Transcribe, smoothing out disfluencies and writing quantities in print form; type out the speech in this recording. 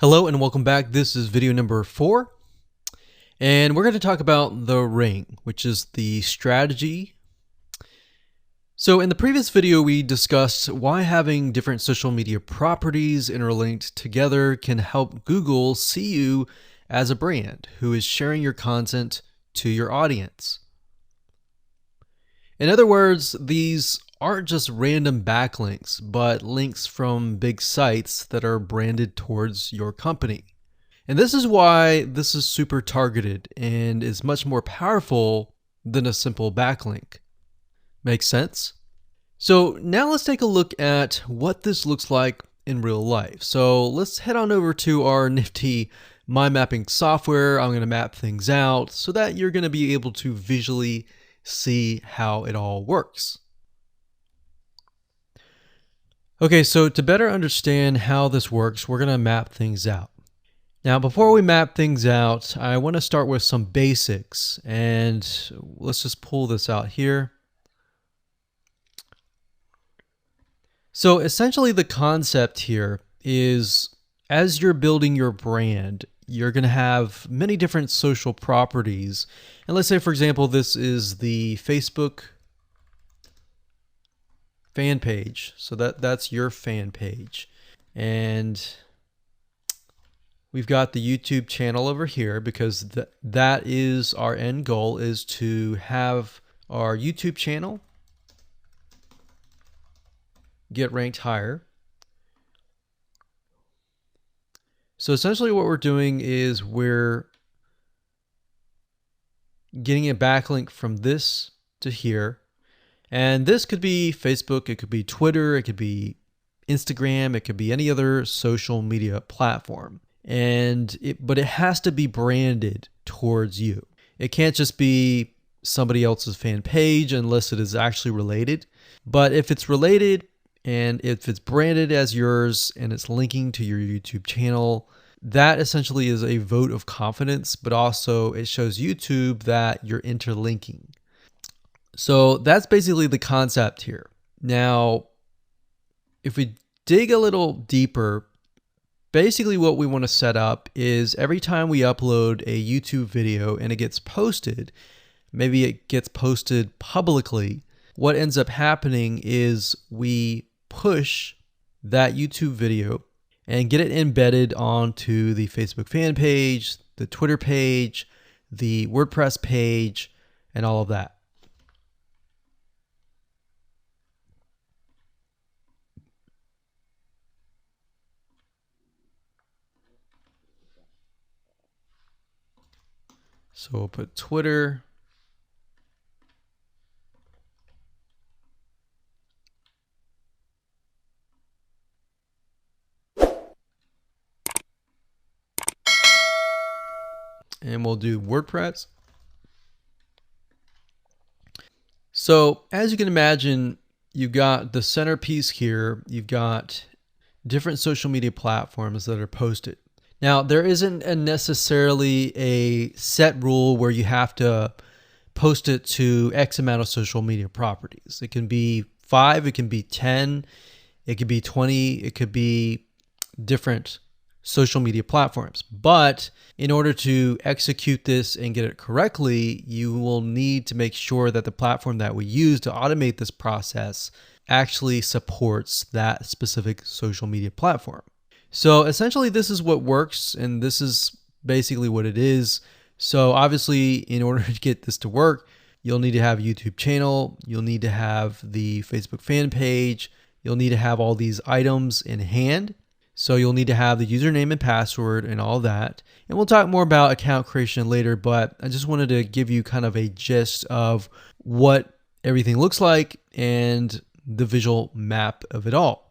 Hello and welcome back. This is video number 4, and we're going to talk about the ring, which is the strategy. So in the previous video, we discussed why having different social media properties interlinked together can help Google see you as a brand who is sharing your content to your audience. In other words, these aren't just random backlinks, but links from big sites that are branded towards your company. And this is why this is super targeted and is much more powerful than a simple backlink. Make sense? So now let's take a look at what this looks like in real life. So let's head on over to our nifty mind mapping software. I'm going to map things out so that you're going to be able to visually see how it all works. Okay, so to better understand how this works, we're going to map things out. Now, before we map things out, I want to start with some basics, and let's just pull this out here. So essentially the concept here is, as you're building your brand, you're going to have many different social properties. And let's say, for example, this is the Facebook fan page. So that's your fan page. And we've got the YouTube channel over here because that is our end goal, is to have our YouTube channel get ranked higher. So essentially what we're doing is we're getting a backlink from this to here. And this could be Facebook, it could be Twitter, it could be Instagram, it could be any other social media platform. But it has to be branded towards you. It can't just be somebody else's fan page unless it is actually related. But if it's related and if it's branded as yours and it's linking to your YouTube channel, that essentially is a vote of confidence, but also it shows YouTube that you're interlinking. So that's basically the concept here. Now, if we dig a little deeper, basically what we want to set up is every time we upload a YouTube video and it gets posted, maybe it gets posted publicly, what ends up happening is we push that YouTube video and get it embedded onto the Facebook fan page, the Twitter page, the WordPress page, and all of that. So we'll put Twitter. And we'll do WordPress. So as you can imagine, you've got the centerpiece here. You've got different social media platforms that are posted. Now, there isn't necessarily a set rule where you have to post it to X amount of social media properties. It can be 5, it can be 10, it could be 20, it could be different social media platforms. But in order to execute this and get it correctly, you will need to make sure that the platform that we use to automate this process actually supports that specific social media platform. So essentially this is what works, and this is basically what it is. So obviously, in order to get this to work, you'll need to have a YouTube channel, you'll need to have the Facebook fan page, you'll need to have all these items in hand. So you'll need to have the username and password and all that. And we'll talk more about account creation later, but I just wanted to give you kind of a gist of what everything looks like and the visual map of it all.